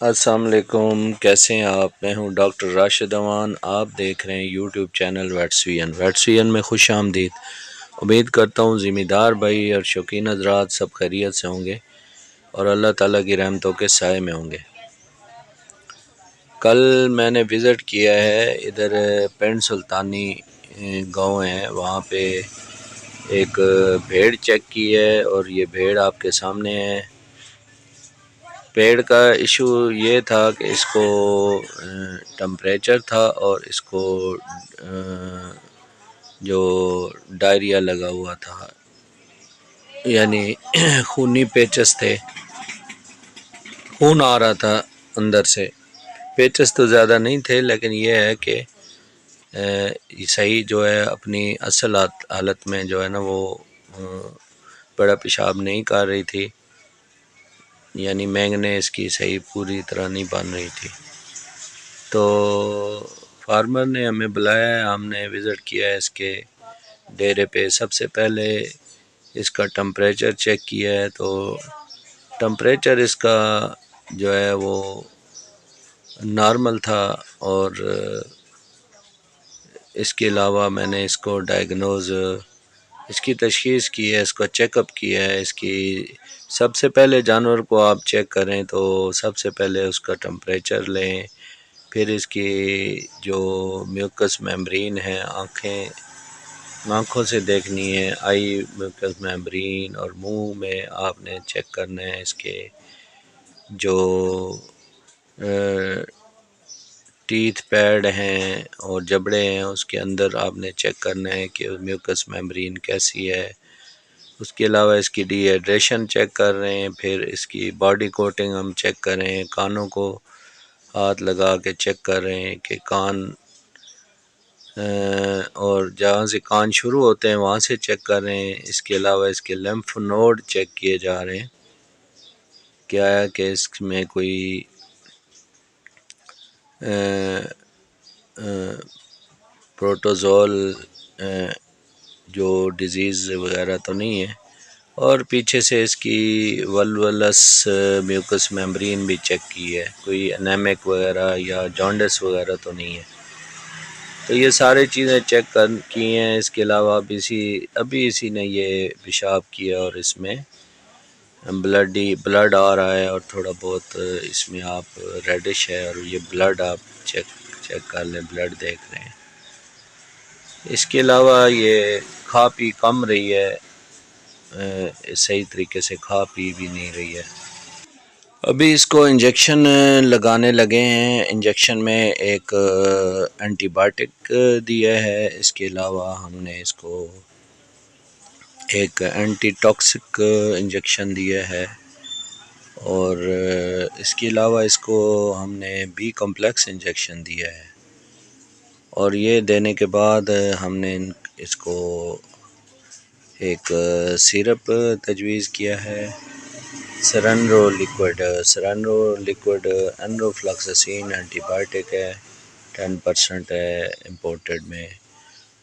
السلام علیکم، کیسے ہیں آپ؟ میں ہوں ڈاکٹر راشد اوان، آپ دیکھ رہے ہیں یوٹیوب چینل ویٹسوین میں خوش آمدید۔ امید کرتا ہوں ذمہ دار بھائی اور شوقین حضرات سب خیریت سے ہوں گے اور اللہ تعالیٰ کی رحمتوں کے سائے میں ہوں گے۔ کل میں نے وزٹ کیا ہے ادھر پنڈ سلطانی گاؤں ہے، وہاں پہ ایک بھیڑ چیک کی ہے اور یہ بھیڑ آپ کے سامنے ہے۔ پیڑ کا ایشو یہ تھا کہ اس کو ٹمپریچر تھا اور اس کو جو ڈائریا لگا ہوا تھا، یعنی خونی پیچس تھے، خون آ رہا تھا اندر سے۔ پیچس تو زیادہ نہیں تھے لیکن یہ ہے کہ صحیح جو ہے اپنی اصل حالت میں جو ہے نا وہ بڑا پیشاب نہیں کر رہی تھی، یعنی مینگنے اس کی صحیح پوری طرح نہیں بن رہی تھی۔ تو فارمر نے ہمیں بلایا ہے، ہم نے وزٹ کیا ہے اس کے ڈیرے پہ۔ سب سے پہلے اس کا ٹمپریچر چیک کیا ہے، تو ٹمپریچر اس کا جو ہے وہ نارمل تھا، اور اس کے علاوہ میں نے اس کو اس کی تشخیص کی ہے، اس کو چیک اپ کیا ہے۔ اس کی سب سے پہلے جانور کو آپ چیک کریں تو سب سے پہلے اس کا ٹمپریچر لیں، پھر اس کی جو میوکس میمبرین ہے، آنکھوں سے دیکھنی ہے، آئی میوکس میمبرین، اور منہ میں آپ نے چیک کرنا ہے اس کے جو ٹیتھ پیڈ ہیں اور جبڑے ہیں، اس کے اندر آپ نے چیک کرنا ہے کہ میوکس میمبرین کیسی ہے۔ اس کے علاوہ اس کی ڈی ہائیڈریشن چیک کر رہے ہیں، پھر اس کی باڈی کوٹنگ ہم چیک کر رہے ہیں، کانوں کو ہاتھ لگا کے چیک کر رہے ہیں کہ کان اور جہاں سے کان شروع ہوتے ہیں وہاں سے چیک کر رہے ہیں۔ اس کے علاوہ اس کے لیمف نوڈ چیک کیے جا رہے ہیں، کیا ہے کہ اس میں کوئی پروٹوزول جو ڈیزیز وغیرہ تو نہیں ہے، اور پیچھے سے اس کی ولولس میوکس میمبرین بھی چیک کی ہے، کوئی انیمک وغیرہ یا جانڈس وغیرہ تو نہیں ہے۔ تو یہ سارے چیزیں چیک کی ہیں۔ اس کے علاوہ ابھی اسی نے یہ پیشاب کیا اور اس میں بلڈ آ رہا ہے، اور تھوڑا بہت اس میں آپ ریڈش ہے، اور یہ بلڈ آپ چیک کر لیں، بلڈ دیکھ رہے ہیں۔ اس کے علاوہ یہ کھا پی کم رہی ہے، صحیح طریقے سے کھا پی بھی نہیں رہی ہے۔ ابھی اس کو انجیکشن لگانے لگے ہیں۔ انجیکشن میں ایک اینٹی بائیوٹک دیا ہے، اس کے علاوہ ہم نے اس کو ایک اینٹی ٹاکسک انجیکشن دیا ہے، اور اس کے علاوہ اس کو ہم نے بی کمپلیکس انجیکشن دیا ہے، اور یہ دینے کے بعد ہم نے اس کو ایک سیرپ تجویز کیا ہے، سرینڈو لیکوڈ انروفلاکساسین اینٹی بائیوٹک ہے، 10% ہے امپورٹڈ میں،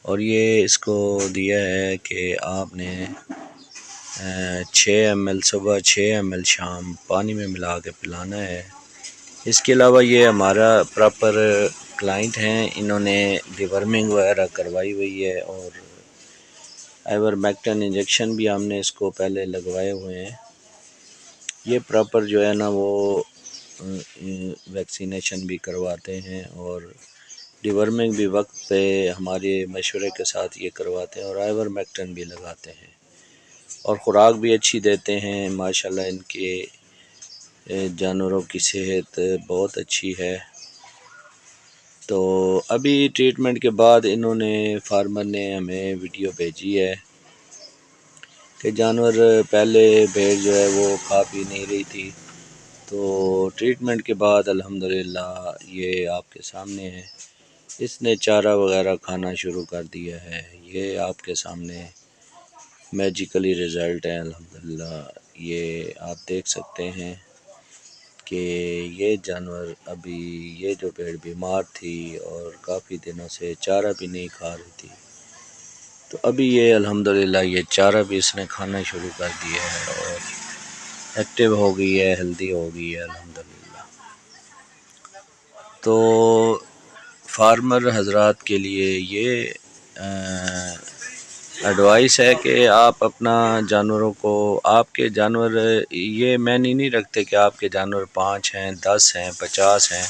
اور یہ اس کو دیا ہے کہ آپ نے 6 ml صبح 6 ml شام پانی میں ملا کے پلانا ہے۔ اس کے علاوہ یہ ہمارا پراپر کلائنٹ ہیں، انہوں نے ڈیورمنگ وغیرہ کروائی ہوئی ہے، اور آئیورمیکٹن انجیکشن بھی ہم نے اس کو پہلے لگوائے ہوئے ہیں۔ یہ پراپر جو ہے نا وہ ویکسینیشن بھی کرواتے ہیں، اور ڈیورمنگ بھی وقت پہ ہمارے مشورے کے ساتھ یہ کرواتے ہیں، اور آئیورمیکٹن بھی لگاتے ہیں، اور خوراک بھی اچھی دیتے ہیں۔ ماشاءاللہ ان کے جانوروں کی صحت بہت اچھی ہے۔ تو ابھی ٹریٹمنٹ کے بعد فارمر نے ہمیں ویڈیو بھیجی ہے کہ جانور پہلے بھیڑ جو ہے وہ کھا پی نہیں رہی تھی، تو ٹریٹمنٹ کے بعد الحمدللہ یہ آپ کے سامنے ہے، اس نے چارہ وغیرہ کھانا شروع کر دیا ہے۔ یہ آپ کے سامنے میجیکلی رزلٹ ہے الحمدللہ۔ یہ آپ دیکھ سکتے ہیں کہ یہ جانور ابھی یہ جو بھیڑ بیمار تھی اور کافی دنوں سے چارہ بھی نہیں کھا رہی تھی، تو ابھی یہ الحمدللہ یہ چارہ بھی اس نے کھانا شروع کر دیا ہے، اور ایکٹیو ہو گئی ہے، ہیلدی ہو گئی ہے الحمدللہ۔ تو فارمر حضرات کے لیے یہ ایڈوائس ہے کہ آپ اپنا جانوروں کو، آپ کے جانور یہ معنی نہیں رکھتے کہ آپ کے جانور 5 ہیں، 10 ہیں، 50 ہیں،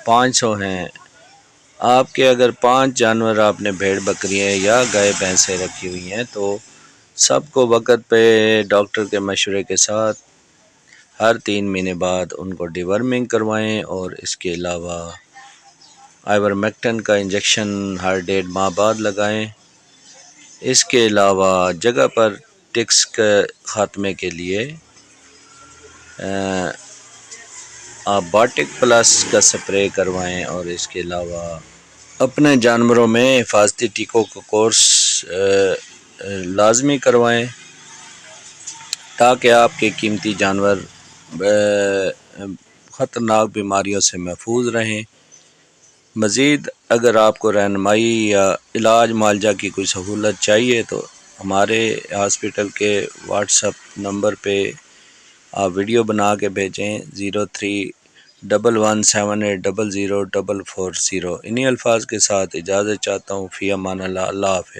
500 ہیں. آپ کے اگر 5 جانور آپ نے بھیڑ بکریاں یا گائے بھینسیں رکھی ہوئی ہیں تو سب کو وقت پہ ڈاکٹر کے مشورے کے ساتھ ہر 3 مہینے بعد ان کو ڈیورمنگ کروائیں، اور اس کے علاوہ آئیورمیکٹن کا انجیکشن ہر 1.5 ماہ بعد لگائیں. اس کے علاوہ جگہ پر ٹکس کے خاتمے کے لیے آپ باٹک پلس کا سپرے کروائیں، اور اس کے علاوہ اپنے جانوروں میں حفاظتی ٹیکوں کا کورس لازمی کروائیں تاکہ آپ کے قیمتی جانور خطرناک بیماریوں سے محفوظ رہیں. مزید اگر آپ کو رہنمائی یا علاج معالجہ کی کوئی سہولت چاہیے تو ہمارے ہاسپٹل کے واٹس ایپ نمبر پہ آپ ویڈیو بنا کے بھیجیں 031178000040. انہی الفاظ کے ساتھ اجازت چاہتا ہوں. فی امان اللہ. اللہ حافظ.